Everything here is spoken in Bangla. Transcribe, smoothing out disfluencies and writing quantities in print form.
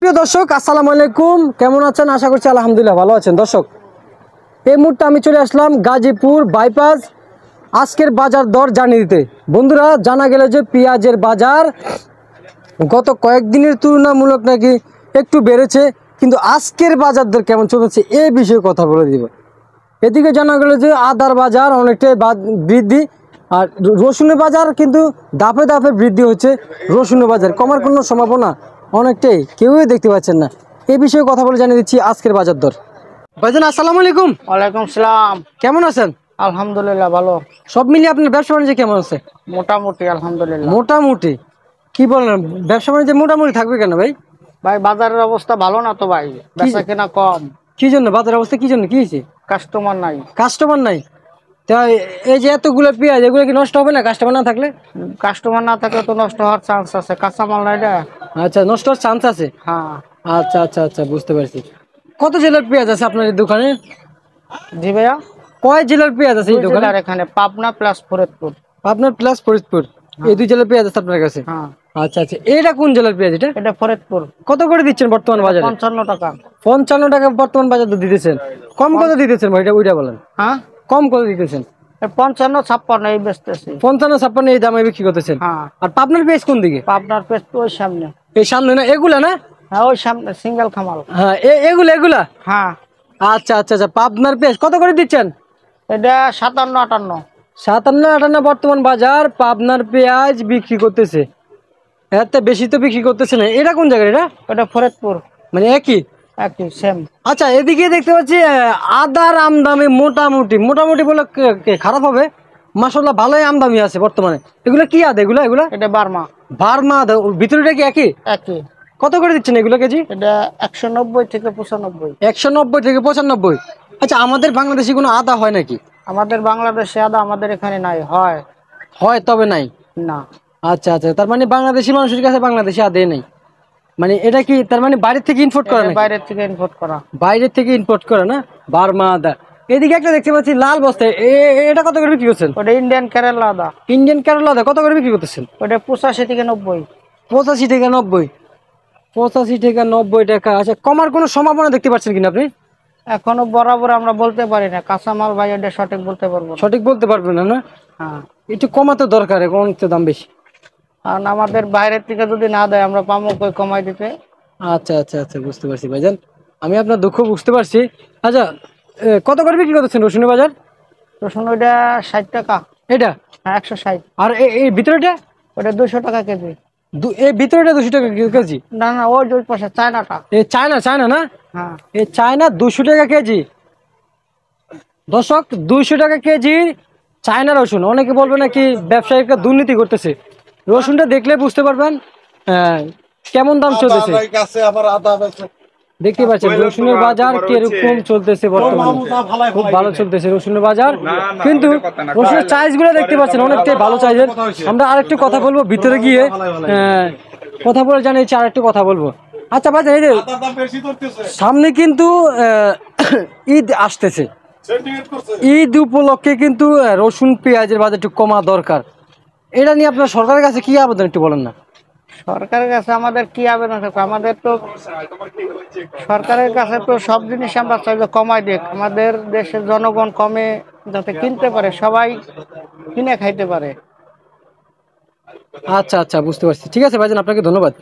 প্রিয় দর্শক আসসালামু আলাইকুম, কেমন আছেন? আশা করছি আলহামদুলিল্লাহ ভালো আছেন। দর্শক, এই মুহূর্তে আমি চলে আসলাম গাজীপুর বাইপাস আজকের বাজার দর জানিয়ে দিতে। বন্ধুরা, জানা গেল যে পেঁয়াজের বাজার গত কয়েকদিনের তুলনামূলক নাকি একটু বেড়েছে, কিন্তু আজকের বাজার দর কেমন চলছে এই বিষয়ে কথা বলে দিব। এদিকে জানা গেল যে আদার বাজার অনেকটাই বৃদ্ধি, আর রসুনের বাজার কিন্তু ধাপে ধাপে বৃদ্ধি হচ্ছে। রসুনের বাজার কমার কোনো সম্ভাবনা অনেকটাই কেউই দেখতে পাচ্ছেন না। এই বিষয়ে কথা বলে জানিয়ে দিচ্ছি আজকের বাজার দর। ভাইজান আসসালামু আলাইকুম। ওয়ালাইকুম সালাম। কেমন আছেন? আলহামদুলিল্লাহ ভালো। সব মিলিয়ে আপনার ব্যবসা বাণিজ্য কেমন আছে? মোটামুটি আলহামদুলিল্লাহ। মোটামুটি? কি বলেন, ব্যবসা বাণিজ্য মোটামুটি থাকবে কেন ভাই? ভাই বাজারের অবস্থা ভালো না তো ভাই, বেচা কেনা কম। কি জন্য বাজারের অবস্থা, কি জন্য, কি হয়েছে? কাস্টমার নাই। কাস্টমার নাই? তা এই যে এতগুলো পেঁয়াজ, এগুলো কি নষ্ট হবে না কাস্টমার না থাকলে? কাস্টমার না থাকলে তো নষ্ট হওয়ার চান্স আছে, কাঁচামাল নাই রে। আচ্ছা, নষ্ট হওয়ার চান্স আছে। হ্যাঁ। আচ্ছা আচ্ছা আচ্ছা, বুঝতে পারছি। কত জেলার পেঁয়াজ আছে আপনার এই দোকানে? জি ভাইয়া, কয় জেলার পেঁয়াজ আছে এই দুই দোকানে? জেলার, এখানে পাবনা প্লাস ফরিদপুর। আপনার প্লাস ফরিদপুর, এই দুই জেলার পেঁয়াজ আছে আপনার কাছে? হ্যাঁ। আচ্ছা আচ্ছা, এটা কোন জেলার পেঁয়াজ? এটা এটা ফরিদপুর। কত করে দিচ্ছেন বর্তমান বাজারে? 55 টাকা। 55 টাকা বর্তমান বাজার দিতেছেন? কম কত দিতেছেন ভাই, এটা ওইটা বলেন। হ্যাঁ, কম কত দিতেছেন? 55-56 এই বেচতেছি। 55-56 এই দামে বিক্রি করতেছেন? হ্যাঁ। আর পাবনার পেঁয়াজ কোন দিকে? পাবনার পেস্ট ওই সামনে। এই সামনে না, এগুলা না? হ্যাঁ, ওই সামনে সিঙ্গেল খামাল। হ্যাঁ, এগুলা এগুলা। হ্যাঁ। আচ্ছা আচ্ছা আচ্ছা, পাবনার পেঁয়াজ কত করে দিচ্ছেন? এটা 57-58। 57-58 বর্তমান বাজার পাবনার পেঁয়াজ বিক্রি করতেছে। এত বেশি তো বিক্রি করতেছে না। এটা কোন জায়গায়? এটা ফরিদপুর। মানে একই? একই সেম। আচ্ছা, এদিকে দেখতে পাচ্ছি আদার আমদামি মোটামুটি মোটামুটি বলে খারাপ হবে, মাশাআল্লাহ ভালোই আমদামি আছে বর্তমানে। এগুলো কি আদা? এগুলা এগুলা এটা বার্মা। বার্মা আদা? ভিতরটা কি একই? একই। কত করে দিচ্ছেন এগুলো কেজি? এটা 190-95। 190-95। আচ্ছা, আমাদের বাংলাদেশে কোনো আদা হয় নাকি? আমাদের বাংলাদেশে আদা আমাদের এখানে নাই। হয় হয় তবে নাই না। আচ্ছা আচ্ছা, তার মানে বাংলাদেশি মানুষের কাছে বাংলাদেশি আদা নেই। মানে এটা কি তার মানে বাইরের থেকে ইম্পোর্ট করা নাকি? বাইরের থেকে ইম্পোর্ট করা। বাইরের থেকে ইম্পোর্ট করা না, বার্মা আদা। এদিকে একটা দেখতে পাচ্ছি লাল বস্তায়, এটা কত করে বিক্রি করছেন? ওটা ইন্ডিয়ান কেরালা আদা। ইন্ডিয়ান কেরলা আদা কত করে বিক্রি করতেছেন? ওটা 85-90। 85 থেকে 90? 85 থেকে 90 টাকা। আচ্ছা, কমার কোনো সম্ভাবনা দেখতে পাচ্ছেন কিনা আপনি? এখনো বরাবর আমরা বলতে পারি না, কাঁচামাল ভাই এটা সঠিক বলতে পারবো না। সঠিক বলতে পারবেন না? না, হ্যাঁ। একটু কমাতে দরকার, এখন তো দাম বেশি। কারণ আমাদের বাইরের থেকে যদি না দেয় আমরা পাবো কই কমাই দিতে। আচ্ছা আচ্ছা আচ্ছা, বুঝতে পারছি ভাইজান, আমি আপনার দুঃখ বুঝতে পারছি। আচ্ছা, কত করে বিক্রি করতেছেন রসুনের বাজার? রসুন ওইটা 60 টাকা। এটা? হ্যাঁ, 160। আর এই ভিতরেটা? ওটা 200 টাকা কেজি। এই ভিতরেটা 200 টাকা কেজি? না না, ওই দুই পাশে চায়নাটা। এই চায়না, চায়না না? হ্যাঁ। এই চায়না 200 টাকা কেজি। দর্শক, 200 টাকা কেজি চায়না রসুন। অনেকে বলবে নাকি ব্যবসায়িকরা দুর্নীতি করতেছে। রসুনটা দেখলে বুঝতে পারবেন কেমন দাম চলতেছে। দেখতে পাচ্ছেন রসুনের বাজার কিরকম চলতেছে বর্তমানে। খুব ভালো চলতেছে রসুনের বাজার, কিন্তু রসুনের চাইজ গুলো দেখতে পাচ্ছেন অনেকটাই ভালো চাইজের। আমরা আরেকটু কথা বলবো ভিতরে গিয়ে, কথা বলে জানিয়েছি আরেকটু কথা বলবো। আচ্ছা ভাই, এই যে সামনে কিন্তু ঈদ আসতেছে, ঈদ উপলক্ষে কিন্তু রসুন পেঁয়াজের বাজার একটু কমা দরকার। এটা নিয়ে আপনার সরকারের কাছে কি আবেদন একটু বলেন না? সরকারের কাছে আমাদের কি আবেদন থাকবে? আমাদের তো সরকারের কাছে তো সব জিনিস আমরা চাই যে কমাই দিক, আমাদের দেশের জনগণ কমে যাতে কিনতে পারে, সবাই কিনে খাইতে পারে। আচ্ছা আচ্ছা, বুঝতে পারছি। ঠিক আছে ভাইজান, আপনাকে ধন্যবাদ।